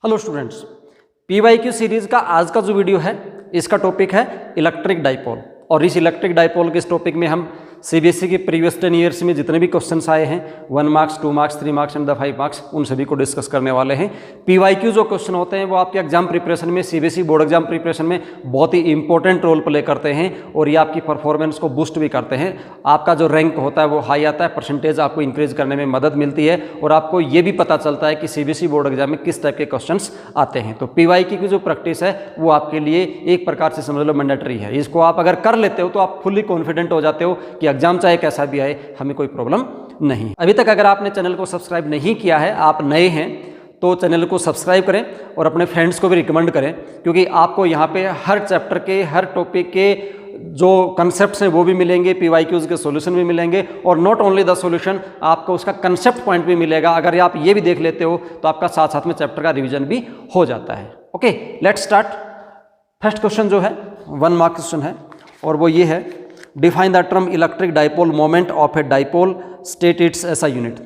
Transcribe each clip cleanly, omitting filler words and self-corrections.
Hello students, PYQ series का आज का जो वीडियो है इसका टॉपिक है इलेक्ट्रिक डाइपोल। और इस इलेक्ट्रिक डाइपोल के इस टॉपिक में हम सीबीएसई के प्रीवियस 10 ईयर्स में जितने भी क्वेश्चंस आए हैं 1 marks 2 marks 3 marks and the 5 marks उन सभी को डिस्कस करने वाले हैं। पीवाईक्यू जो क्वेश्चन होते हैं वो आपके एग्जाम प्रिपरेशन में, सीबीएसई बोर्ड एग्जाम प्रिपरेशन में बहुत ही इंपॉर्टेंट रोल प्ले करते हैं और ये आपकी परफॉर्मेंस को बूस्ट भी करते हैं। आपका जो रैंक होता है वो हाई आता है, परसेंटेज आपको इंक्रीज करने में मदद मिलती है और आपको ये भी पता चलता है कि सीबीएसई बोर्ड एग्जाम में किस टाइप के क्वेश्चंस आते हैं। तो पीवाईक्यू की जो प्रैक्टिस है वो आपके लिए एक प्रकार से समझ लो मैंडेटरी है। इसको आप अगर कर लेते हो तो आप फुल्ली कॉन्फिडेंट हो जाते हो कि एग्जाम चाहे कैसा भी आए हमें कोई प्रॉब्लम नहीं। अभी तक अगर आपने चैनल को सब्सक्राइब नहीं किया है, आप नए हैं तो चैनल को सब्सक्राइब करें और अपने फ्रेंड्स को भी रिकमेंड करें, क्योंकि आपको यहाँ पे हर चैप्टर के, हर टॉपिक के जो कंसेप्ट्स हैं वो भी मिलेंगे, पीवाईक्यूज के सॉल्यूशन भी मिलेंगे और नॉट ओनली द सॉल्यूशन, आपको उसका कंसेप्ट पॉइंट भी मिलेगा। अगर आप ये भी देख लेते हो तो आपका साथ साथ में चैप्टर का रिविजन भी हो जाता है। Okay, let's start. First question जो है 1 मार्क क्वेश्चन है और वो ये है, define the term electric dipole moment of a dipole, state it's ऐसा यूनिट।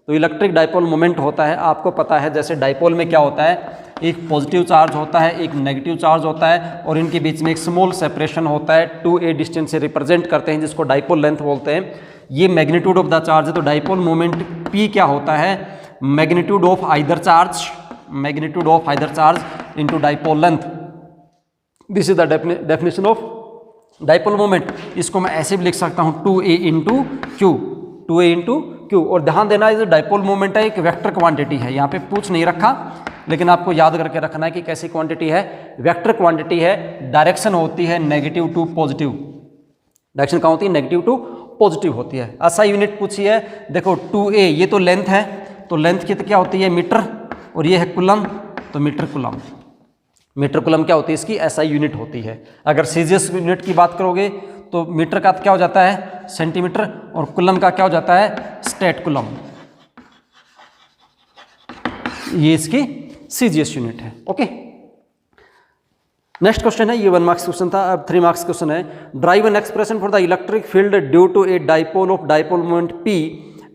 तो इलेक्ट्रिक डाइपोल मोमेंट होता है, आपको पता है जैसे डाइपोल में क्या होता है, एक पॉजिटिव चार्ज होता है, एक नेगेटिव चार्ज होता है और इनके बीच में एक स्मॉल सेपरेशन होता है, 2a डिस्टेंस से रिप्रेजेंट करते हैं जिसको डाइपोल लेंथ बोलते हैं। ये मैग्नीट्यूड ऑफ द चार्ज है। तो डाइपोल मोमेंट p क्या होता है, magnitude of either charge, magnitude of either charge into dipole length. This is the definition of dipole moment. इसको मैं ऐसे भी लिख सकता हूँ 2a into Q, 2a into Q. और ध्यान देना है, डाइपोल मोमेंट है एक वेक्टर क्वांटिटी है, यहाँ पे पूछ नहीं रखा लेकिन आपको याद करके रखना है कि कैसी क्वांटिटी है, वेक्टर क्वांटिटी है। डायरेक्शन होती है नेगेटिव टू पॉजिटिव, डायरेक्शन कहाँ होती है, नेगेटिव टू पॉजिटिव होती है। ऐसा यूनिट पूछी है, देखो 2a ये तो लेंथ है, तो लेंथ की क्या होती है मीटर और ये है कुलम, तो मीटर कुलम। मीटर कुलम क्या होती है इसकी, एसआई यूनिट होती है। अगर सीजीएस यूनिट की बात करोगे तो मीटर का क्या हो जाता है सेंटीमीटर और कुलम का क्या हो जाता है स्टेट कुलम। ये इसकी सीजीएस यूनिट है। ओके, नेक्स्ट क्वेश्चन है, ये 1 मार्क्स क्वेश्चन था। अब 3 मार्क्स क्वेश्चन है, derive an expression for the electric field due to a dipole of dipole moment p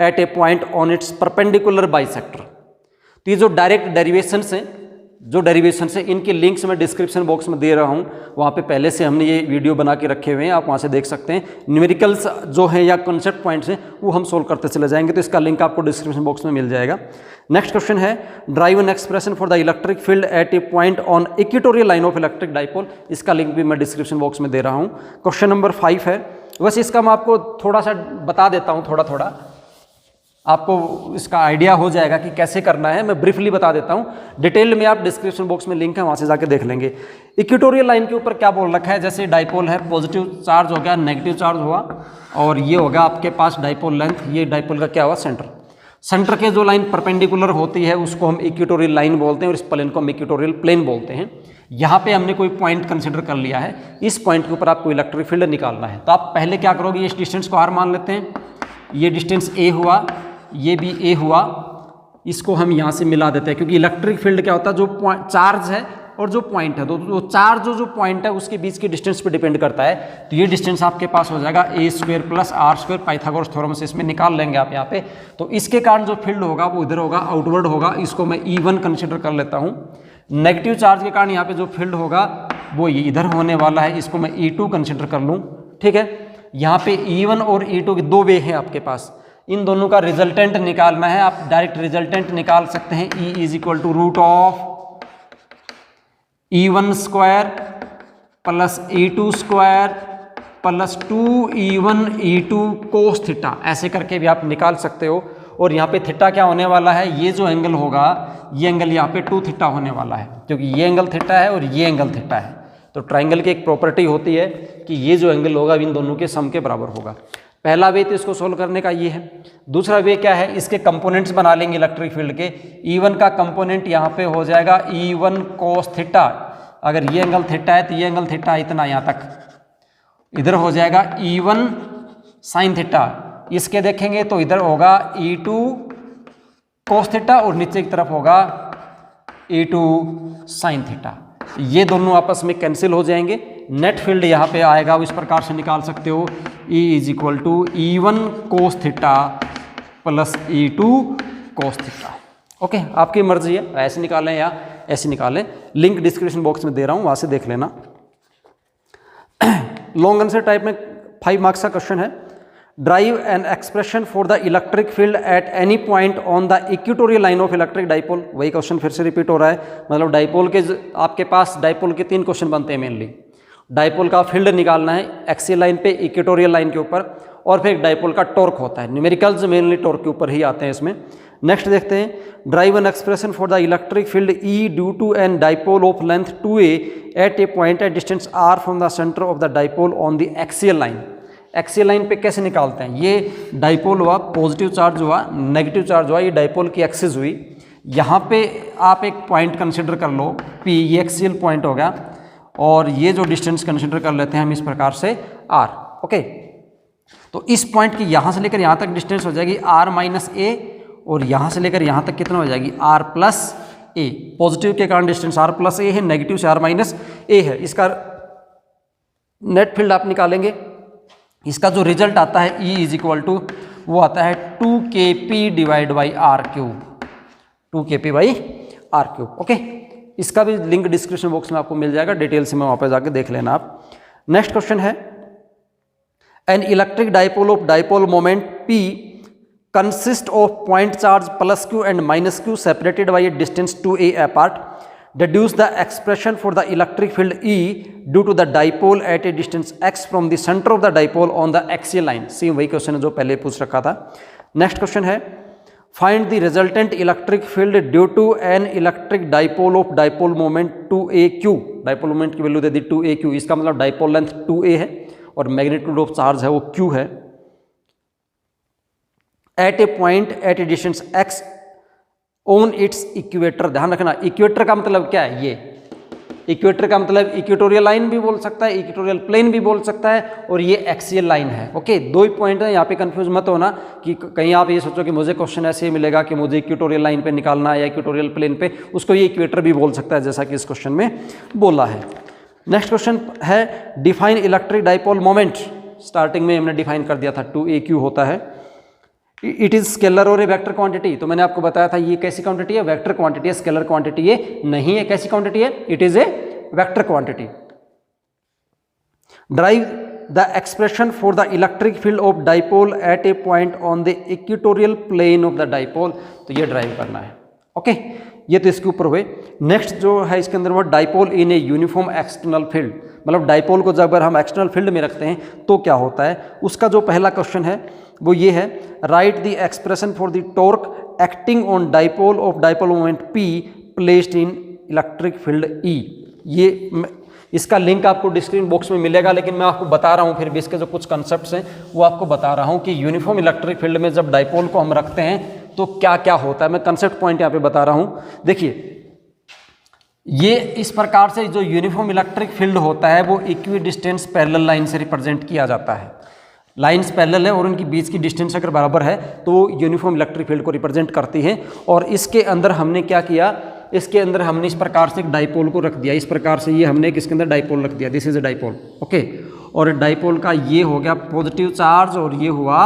at a point on its perpendicular bisector. तो ये जो direct derivation है, जो डेरिवेशन से इनके लिंक्स मैं डिस्क्रिप्शन बॉक्स में दे रहा हूँ, वहाँ पे पहले से हमने ये वीडियो बना के रखे हुए हैं, आप वहाँ से देख सकते हैं। न्यूमेरिकल्स जो हैं या कॉन्सेप्ट पॉइंट्स हैं वो हम सोल्व करते चले जाएंगे, तो इसका लिंक आपको डिस्क्रिप्शन बॉक्स में मिल जाएगा। नेक्स्ट क्वेश्चन है, derive an expression for the electric field at a point on equatorial line of electric dipole. इसका लिंक भी मैं डिस्क्रिप्शन बॉक्स में दे रहा हूँ। क्वेश्चन नंबर 5 है, बस इसका मैं आपको थोड़ा सा बता देता हूँ, थोड़ा थोड़ा आपको इसका आइडिया हो जाएगा कि कैसे करना है। मैं ब्रीफली बता देता हूँ, डिटेल में आप डिस्क्रिप्शन बॉक्स में लिंक है वहाँ से जाके देख लेंगे। इक्वेटोरियल लाइन के ऊपर क्या बोल रखा है, जैसे डाइपोल है, पॉजिटिव चार्ज हो गया, नेगेटिव चार्ज हुआ और ये होगा आपके पास डाइपोल लेंथ। ये डाइपोल का क्या हुआ सेंटर, सेंटर के जो लाइन परपेंडिकुलर होती है उसको हम इक्वेटोरियल लाइन बोलते हैं और इस प्लेन को हम इक्वेटोरियल प्लेन बोलते हैं। यहाँ पे हमने कोई पॉइंट कंसिडर कर लिया है, इस पॉइंट के ऊपर आपको इलेक्ट्रिक फील्ड निकालना है। तो आप पहले क्या करोगे, इस डिस्टेंस को r मान लेते हैं, ये डिस्टेंस a हुआ, ये भी a हुआ, इसको हम यहाँ से मिला देते हैं, क्योंकि इलेक्ट्रिक फील्ड क्या होता है, जो चार्ज है और जो पॉइंट है, तो चार्ज जो पॉइंट है उसके बीच की डिस्टेंस पे डिपेंड करता है। तो ये डिस्टेंस आपके पास हो जाएगा a² + r², पाइथागोरस थ्योरम से इसमें निकाल लेंगे आप यहाँ पे। तो इसके कारण जो फील्ड होगा वो इधर होगा, आउटवर्ड होगा, इसको मैं E1 कंसिडर कर लेता हूँ। नेगेटिव चार्ज के कारण यहाँ पे जो फील्ड होगा वो ये इधर होने वाला है, इसको मैं E2 कंसिडर कर लूँ। ठीक है, यहाँ पे E1 और E2 के 2 वे हैं आपके पास, इन दोनों का रिजल्टेंट निकालना है। आप डायरेक्ट रिजल्टेंट निकाल सकते हैं, E = √of E1² + E2² + 2E1 E2 cos theta, ऐसे करके भी आप निकाल सकते हो। और यहाँ पे थीटा क्या होने वाला है, ये जो एंगल होगा ये एंगल यहाँ पे 2 थीटा होने वाला है, क्योंकि ये एंगल थीटा है और ये एंगल थीटा है। तो ट्राइंगल की एक प्रॉपर्टी होती है कि ये जो एंगल होगा इन दोनों के सम के बराबर होगा। पहला वे तो इसको सोल्व करने का ये है। दूसरा वे क्या है, इसके कंपोनेंट्स बना लेंगे इलेक्ट्रिक फील्ड के। E1 का कंपोनेंट यहाँ पे हो जाएगा E1 cos थीटा, अगर ये एंगल थीटा है तो ये एंगल थीटा इतना यहाँ तक, इधर हो जाएगा E1 sin थीटा। इसके देखेंगे तो इधर होगा E2 cos थीटा और नीचे की तरफ होगा E2 sin थीटा। ये दोनों आपस में कैंसिल हो जाएंगे, नेट फील्ड यहाँ पे आएगा, इस प्रकार से निकाल सकते हो, E = E1 cos theta + E2 cos theta. Okay, आपकी मर्जी है, ऐसे निकालें या ऐसे निकालें, लिंक डिस्क्रिप्शन बॉक्स में दे रहा हूँ, वहाँ से देख लेना। लॉन्ग आंसर टाइप में 5 मार्क्स का क्वेश्चन है। Derive an expression for the electric field at any point on the equatorial line of electric dipole. वही क्वेश्चन फिर से रिपीट हो रहा है, मतलब डाइपोल के आपके पास डाइपोल के 3 क्वेश्चन बनते हैं मेनली। डाइपोल का फील्ड निकालना है एक्सियल लाइन पे, इक्वेटोरियल लाइन के ऊपर, और फिर डाइपोल का टॉर्क होता है। न्यूमेरिकल्स मेनली टॉर्क के ऊपर ही आते हैं इसमें। नेक्स्ट देखते हैं, derive an expression for the electric field E due to an dipole of length 2a at a point at distance r from the centre of the dipole on the axial line. Axial line पे कैसे निकालते हैं? ये dipole हुआ, positive charge हुआ, negative charge हुआ, ये dipole की एक्सिस हुई। यहाँ पे आप एक पॉइंट कंसिडर कर लो P, ये एक्सियल पॉइंट हो गया, और ये जो डिस्टेंस कंसिडर कर लेते हैं हम इस प्रकार से r। ओके, तो इस पॉइंट की यहाँ से लेकर यहाँ तक डिस्टेंस हो जाएगी r माइनस a, और यहाँ से लेकर यहाँ तक कितना हो जाएगी r प्लस a। पॉजिटिव के कारण डिस्टेंस r प्लस a है, नेगेटिव से r माइनस a है। इसका नेट फील्ड आप निकालेंगे, इसका जो रिजल्ट आता है E इज इक्वल टू, वो आता है 2kp divide by r cube, 2kp by r cube. Okay, इसका भी लिंक डिस्क्रिप्शन बॉक्स में आपको मिल जाएगा, डिटेल से मैं वहाँ पर जाके देख लेना आप। नेक्स्ट क्वेश्चन है, an electric dipole of dipole moment P consist of point charge plus q and minus q separated by a distance 2a apart. Deduce the expression for the electric field E due to the dipole at a distance x from the center of the dipole on the axial line. Same वही question है जो पहले पूछ रखा था। Next question है, find the resultant electric field due to an electric dipole of dipole moment 2aq। Dipole moment की value दे दी 2aq, इसका मतलब डाइपोल लेंथ 2a है और मैग्नीट्यूड ऑफ चार्ज है वो q है। At a point at a distance x on its equator. ध्यान रखना, इक्वेटर का मतलब क्या है? ये इक्वेटर का मतलब इक्वेटोरियल लाइन भी बोल सकता है, इक्वेटोरियल प्लेन भी बोल सकता है, और ये एक्सियल लाइन है। ओके, 2 ही पॉइंट है, यहाँ पे कंफ्यूज मत होना कि कहीं आप ये सोचो कि मुझे क्वेश्चन ऐसे ही मिलेगा कि मुझे इक्वेटोरियल लाइन पे निकालना है या इक्वेटोरियल प्लेन पे, उसको ये इक्वेटर भी बोल सकता है, जैसा कि इस क्वेश्चन में बोला है। नेक्स्ट क्वेश्चन है, define electric dipole moment. Starting में हमने डिफाइन कर दिया था 2aq होता है, इट इज स्केलर और ए वेक्टर क्वांटिटी। तो मैंने आपको बताया था ये कैसी क्वांटिटी है? वेक्टर क्वांटिटी है, स्केलर क्वांटिटी ये नहीं है। कैसी क्वांटिटी है? It is a vector quantity. Derive the expression for the electric field of dipole at a point on the equatorial plane of the dipole. तो ये ड्राइव करना है। ओके, ये तो इसके ऊपर हुए। नेक्स्ट जो है इसके अंदर वो dipole in a uniform external field, मतलब डाइपोल को जब हम एक्सटर्नल फील्ड में रखते हैं तो क्या होता है, उसका जो पहला क्वेश्चन है वो ये है, right the expression for the torque acting on dipole of dipole moment P placed in electric field E। ये इसका लिंक आपको डिस्क्रिप्शन बॉक्स में मिलेगा, लेकिन मैं आपको बता रहा हूँ फिर भी इसके जो कुछ कंसेप्ट्स हैं वो आपको बता रहा हूँ कि यूनिफॉर्म इलेक्ट्रिक फील्ड में जब डाइपोल को हम रखते हैं तो क्या क्या होता है। मैं कंसेप्ट पॉइंट यहाँ पे बता रहा हूँ। देखिए, ये इस प्रकार से जो यूनिफॉर्म इलेक्ट्रिक फील्ड होता है वो इक्वी डिस्टेंस पैरेलल लाइन से रिप्रेजेंट किया जाता है। लाइन्स पैरेलल है और उनकी बीच की डिस्टेंस अगर बराबर है तो यूनिफॉर्म इलेक्ट्रिक फील्ड को रिप्रेजेंट करती है। और इसके अंदर हमने क्या किया, इसके अंदर हमने इस प्रकार से एक डाइपोल को रख दिया, इस प्रकार से ये हमने इसके अंदर डाइपोल रख दिया, this is a dipole. Okay, और डाइपोल का ये हो गया पॉजिटिव चार्ज और ये हुआ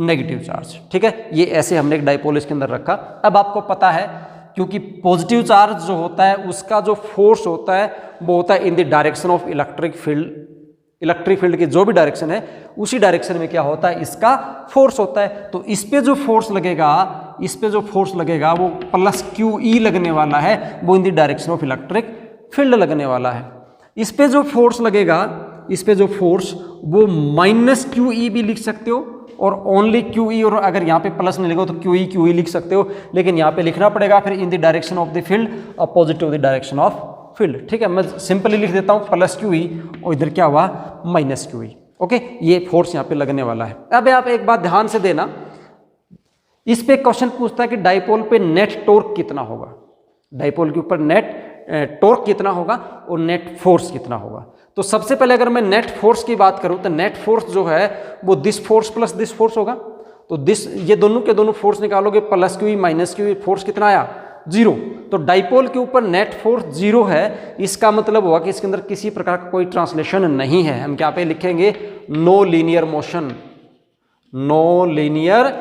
नेगेटिव चार्ज। ठीक है, ये ऐसे हमने एक डाइपोल इसके अंदर रखा। अब आपको पता है क्योंकि पॉजिटिव चार्ज जो होता है उसका जो फोर्स होता है वो होता है इन the direction of electric field. Electric field की जो भी डायरेक्शन है उसी डायरेक्शन में क्या होता है, इसका फोर्स होता है। तो इस पे जो फोर्स लगेगा, इस पे जो फोर्स लगेगा वो प्लस QE लगने वाला है, वो इन the direction of electric field लगने वाला है। इस पे जो फोर्स लगेगा, इस पे जो फोर्स वो माइनस QE भी लिख सकते हो और ओनली QE, और अगर यहाँ पे प्लस नहीं लिखो तो QE लिख सकते हो, लेकिन यहाँ पे लिखना पड़ेगा फिर in the direction of the field opposite to the direction of field. ठीक है, मैं सिंपली लिख देता हूँ प्लस QE और इधर क्या हुआ माइनस QE। ओके, ये फोर्स यहाँ पे लगने वाला है। अब आप एक बात ध्यान से देना, इस पे क्वेश्चन पूछता है कि डाइपोल पे नेट टॉर्क कितना होगा, डाइपोल के ऊपर नेट टॉर्क कितना होगा और नेट फोर्स कितना होगा। तो सबसे पहले अगर मैं नेट फोर्स की बात करूं तो नेट फोर्स जो है वो this force plus this force होगा। तो दिस, ये दोनों के दोनों फोर्स निकालोगे, plus QE minus QE, force कितना आया 0। तो डाइपोल के ऊपर नेट फोर्स 0 है, इसका मतलब हुआ कि इसके अंदर किसी प्रकार का कोई ट्रांसलेशन नहीं है। हम क्या पे लिखेंगे, no linear motion, no linear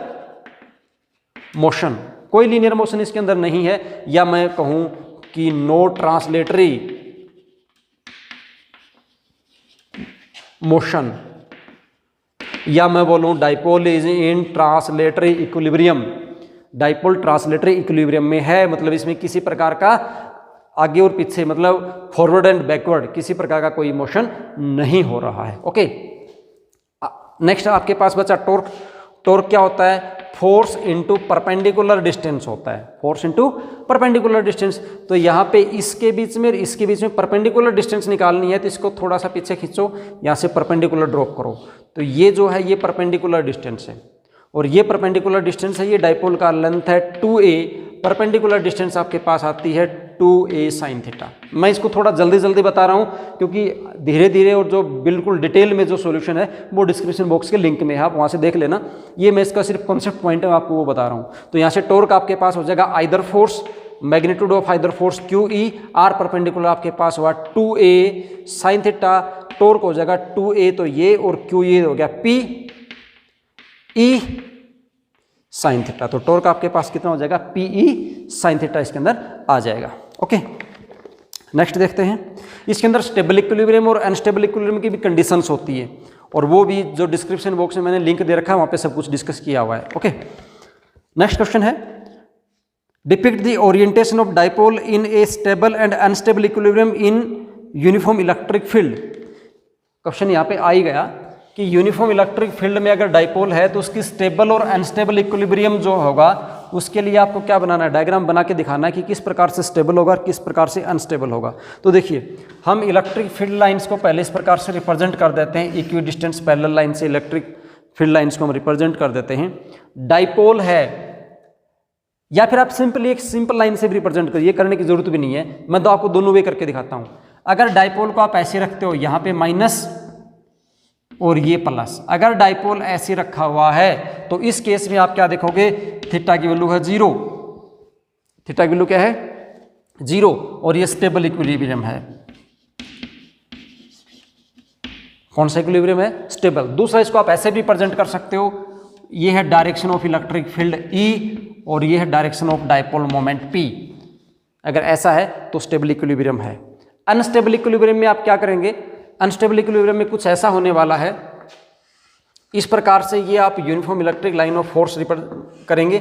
motion. कोई लीनियर मोशन इसके अंदर नहीं है, या मैं कहूं कि नो ट्रांसलेटरी मोशन, या मैं बोलूं dipole is in translatory equilibrium, dipole translatory equilibrium में है, मतलब इसमें किसी प्रकार का आगे और पीछे मतलब फॉरवर्ड एंड बैकवर्ड किसी प्रकार का कोई मोशन नहीं हो रहा है। ओके, नेक्स्ट आपके पास बचा टॉर्क। टॉर्क क्या होता है? फोर्स इनटू परपेंडिकुलर डिस्टेंस होता है, फोर्स इनटू परपेंडिकुलर डिस्टेंस। तो यहाँ पे इसके बीच में इसके बीच में परपेंडिकुलर डिस्टेंस निकालनी है, तो इसको थोड़ा सा पीछे खींचो, यहाँ से परपेंडिकुलर ड्रॉप करो, तो ये जो है ये परपेंडिकुलर डिस्टेंस है, और ये परपेंडिकुलर डिस्टेंस है, ये डाइपोल का लेंथ है 2a, परपेंडिकुलर डिस्टेंस आपके पास आती है 2a sin थीटा। मैं इसको थोड़ा जल्दी जल्दी बता रहा हूँ क्योंकि धीरे धीरे और जो बिल्कुल डिटेल में जो सॉल्यूशन है वो डिस्क्रिप्शन बॉक्स के लिंक में है, आप वहाँ से देख लेना। ये मैं इसका सिर्फ कॉन्सेप्ट पॉइंट है, आपको वो बता रहा हूँ। तो यहाँ से टॉर्क आपके पास हो जाएगा either force, magnitude of either force QE, are perpendicular आपके पास हुआ 2a sin थीटा, टॉर्क हो जाएगा 2a, तो ये और QE हो गया PE sin थीटा। तो टॉर्क आपके पास कितना हो जाएगा? PE sin थीटा इसके अंदर आ जाएगा। ओके, नेक्स्ट देखते हैं। इसके अंदर स्टेबल इक्विलिब्रियम और अनस्टेबल इक्विलिब्रियम की भी कंडीशंस होती है, और वो भी जो डिस्क्रिप्शन बॉक्स में मैंने लिंक दे रखा है वहाँ पे सब कुछ डिस्कस किया हुआ है। ओके, नेक्स्ट क्वेश्चन है, depict the orientation of dipole in A stable and unstable equilibrium in uniform electric field. Question यहाँ पे आ ही गया कि यूनिफॉर्म इलेक्ट्रिक फील्ड में अगर डाइपोल है तो उसकी स्टेबल और अनस्टेबल इक्विलिब्रियम जो होगा उसके लिए आपको क्या बनाना है? डायग्राम बना के दिखाना है कि किस प्रकार से स्टेबल होगा और किस प्रकार से अनस्टेबल होगा। तो देखिए, हम इलेक्ट्रिक फील्ड लाइंस को पहले इस प्रकार से रिप्रेजेंट कर देते हैं, इक्वी डिस्टेंस पैरेलल लाइन से इलेक्ट्रिक फील्ड लाइंस को हम रिप्रेजेंट कर देते हैं। डाइपोल है, या फिर आप सिंपली एक सिंपल लाइन से भी रिप्रेजेंट करिए, करने की जरूरत भी नहीं है, मैं तो आपको दोनों वे करके दिखाता हूँ। अगर डाइपोल को आप ऐसे रखते हो, यहाँ पे माइनस और ये प्लस, अगर डाइपोल ऐसे रखा हुआ है तो इस केस में आप क्या देखोगे? थीटा की वैल्यू है 0, थीटा की वैल्यू क्या है? 0, और ये स्टेबल इक्विलिब्रियम है। कौन सा इक्विलिब्रियम है? स्टेबल। दूसरा, इसको आप ऐसे भी प्रेजेंट कर सकते हो, ये है direction of electric field E और ये है direction of dipole moment P। अगर ऐसा है तो स्टेबल इक्विलिब्रियम है। अनस्टेबल इक्विलिब्रियम में आप क्या करेंगे? अनस्टेबल इक्विलिब्रियम में कुछ ऐसा होने वाला है, इस प्रकार से ये आप uniform electric line of force करेंगे,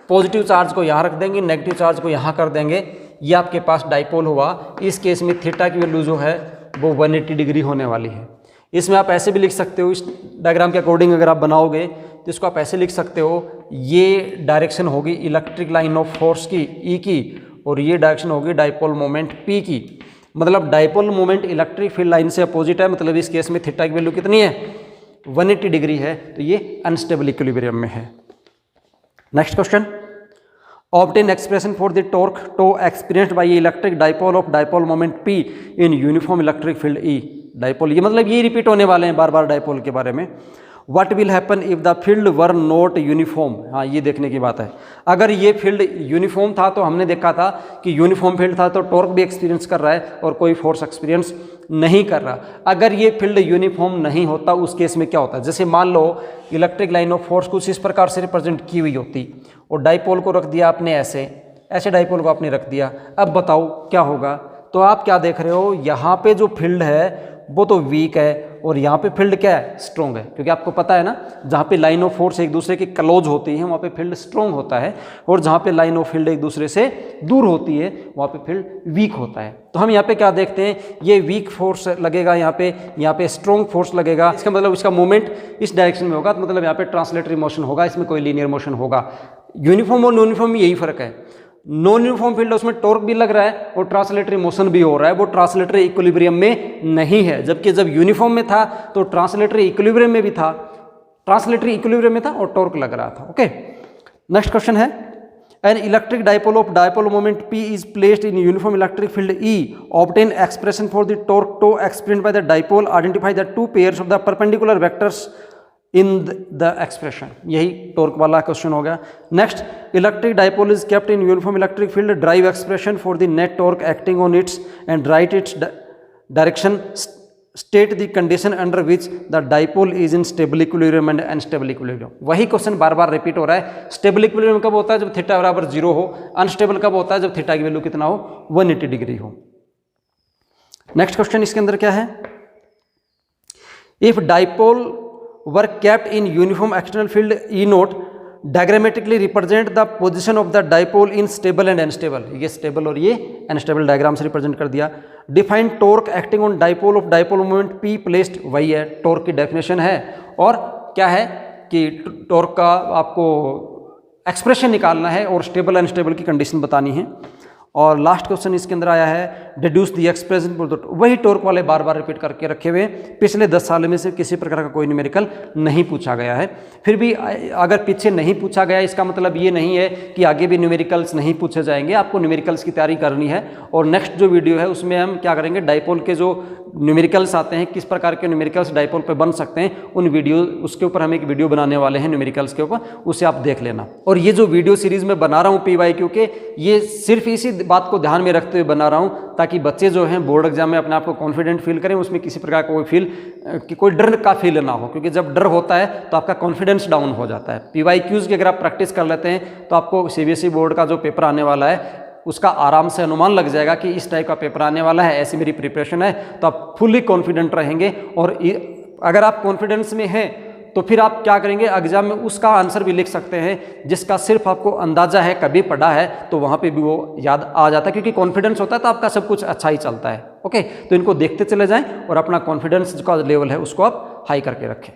पॉजिटिव चार्ज को यहाँ रख देंगे, नेगेटिव चार्ज को यहाँ कर देंगे, ये आपके पास डाइपोल हुआ। इस केस में थीटा की वैल्यू जो है वो 180 डिग्री होने वाली है। इसमें आप ऐसे भी लिख सकते हो, इस डायग्राम के अकॉर्डिंग अगर आप बनाओगे तो इसको आप ऐसे लिख सकते हो, ये डायरेक्शन होगी इलेक्ट्रिक लाइन ऑफ फोर्स की E की, और ये डायरेक्शन होगी डाइपोल मोमेंट P की। मतलब dipole moment electric field line से अपोजिट है, मतलब इस केस में थीटा की वैल्यू कितनी है? 180 डिग्री है, तो ये अनस्टेबल इक्विलिब्रियम में है। Next question, obtain expression for the torque to experienced by electric dipole of dipole moment P in uniform electric field E। Dipole, ये मतलब ये रिपीट होने वाले हैं बार बार डाइपोल के बारे में। What will happen if the field were not uniform. हाँ, ये देखने की बात है। अगर ये फील्ड यूनिफॉर्म था तो हमने देखा था कि यूनिफॉर्म फील्ड था तो टॉर्क भी एक्सपीरियंस कर रहा है और कोई फोर्स एक्सपीरियंस नहीं कर रहा। अगर ये फील्ड यूनिफॉर्म नहीं होता उस केस में क्या होता है? जैसे मान लो इलेक्ट्रिक लाइन ऑफ फोर्स कुछ इस प्रकार से रिप्रेजेंट की हुई होती और डाइपोल को रख दिया आपने ऐसे, ऐसे डाइपोल को आपने रख दिया। अब बताओ क्या होगा? तो आप क्या देख रहे हो, यहाँ पे जो फील्ड है वो तो वीक है और यहाँ पे फील्ड क्या है? स्ट्रॉन्ग है। क्योंकि आपको पता है ना, जहाँ पे लाइन ऑफ फोर्स एक दूसरे के क्लोज होती है वहाँ पे फील्ड स्ट्रॉन्ग होता है, और जहाँ पे लाइन ऑफ फील्ड एक दूसरे से दूर होती है वहाँ पे फील्ड वीक होता है। तो हम यहाँ पे क्या देखते हैं, ये वीक फोर्स लगेगा यहाँ पे स्ट्रॉन्ग फोर्स लगेगा। इसका मतलब इसका मूवमेंट इस डायरेक्शन में होगा, तो मतलब यहाँ पे ट्रांसलेटरी मोशन होगा, इसमें कोई लीनियर मोशन होगा। यूनिफॉर्म और नॉन यूनिफॉर्म में यही फर्क है। नॉन यूनिफॉर्म फील्ड उसमें टॉर्क भी लग रहा है और ट्रांसलेटरी मोशन भी हो रहा है, वो ट्रांसलेटरी इक्विलिब्रियम में नहीं है। जबकि जब यूनिफॉर्म में था तो ट्रांसलेटरी इक्विलिब्रियम में भी था, ट्रांसलेटरी इक्विलिब्रियम में था और टॉर्क लग रहा था। ओके, नेक्स्ट क्वेश्चन है, an electric dipole of dipole moment P is placed in uniform electric field E। Obtain expression for the torque to experienced by the dipole, identify the two pairs of the perpendicular vectors in the expression. यही torque वाला question हो गया। Next, electric dipole is kept in uniform electric field, derive expression for the net torque acting on its and write its direction state the condition under which the dipole is in stable equilibrium and unstable equilibrium. वही question बार बार repeat हो रहा है। Stable equilibrium कब होता है? जब theta बराबर 0 हो। अनस्टेबल कब होता है? जब थीटा की वैल्यू कितना हो? 180 डिग्री हो। नेक्स्ट क्वेश्चन इसके अंदर क्या है? If dipole were kept in uniform external field E note diagrammatically represent the position of the dipole in stable and unstable. ये स्टेबल और ये अनस्टेबल डायग्राम से रिप्रेजेंट कर दिया। Define torque acting on dipole of dipole moment P placed, वही है torque की definition है। और क्या है कि टॉर्क का आपको एक्सप्रेशन निकालना है और स्टेबल अनस्टेबल की कंडीशन बतानी है। और लास्ट क्वेश्चन इसके अंदर आया है डिड्यूस द एक्सप्रेशन, वही टॉर्क वाले बार बार रिपीट करके रखे हुए। पिछले 10 साल में से किसी प्रकार का कोई न्यूमेरिकल नहीं पूछा गया है। फिर भी अगर पीछे नहीं पूछा गया इसका मतलब ये नहीं है कि आगे भी न्यूमेरिकल्स नहीं पूछे जाएंगे। आपको न्यूमेरिकल्स की तैयारी करनी है। और नेक्स्ट जो वीडियो है उसमें हम क्या करेंगे, डाइपोल के जो न्यूमेरिकल्स आते हैं, किस प्रकार के न्यूमेरिकल्स डाइपोल पे बन सकते हैं, उन वीडियो उसके ऊपर हम एक वीडियो बनाने वाले हैं न्यूमेरिकल्स के ऊपर, उसे आप देख लेना। और ये जो वीडियो सीरीज में बना रहा हूँ PYQ के, ये सिर्फ इसी बात को ध्यान में रखते हुए बना रहा हूँ ताकि बच्चे जो हैं बोर्ड एग्जाम में अपने आप को कॉन्फिडेंट फील करें, उसमें किसी प्रकार का कोई डर का फील ना हो। क्योंकि जब डर होता है तो आपका कॉन्फिडेंस डाउन हो जाता है। PYQs की अगर आप प्रैक्टिस कर लेते हैं तो आपको CBSE बोर्ड का जो पेपर आने वाला है उसका आराम से अनुमान लग जाएगा कि इस टाइप का पेपर आने वाला है, ऐसी मेरी प्रिपरेशन है। तो आप फुल्ली कॉन्फिडेंट रहेंगे। और अगर आप कॉन्फिडेंस में हैं तो फिर आप क्या करेंगे, एग्जाम में उसका आंसर भी लिख सकते हैं जिसका सिर्फ आपको अंदाजा है, कभी पढ़ा है तो वहाँ पे भी वो याद आ जाता है। क्योंकि कॉन्फिडेंस होता है तो आपका सब कुछ अच्छा ही चलता है। ओके, तो इनको देखते चले जाएं और अपना कॉन्फिडेंस का लेवल है उसको आप हाई करके रखें।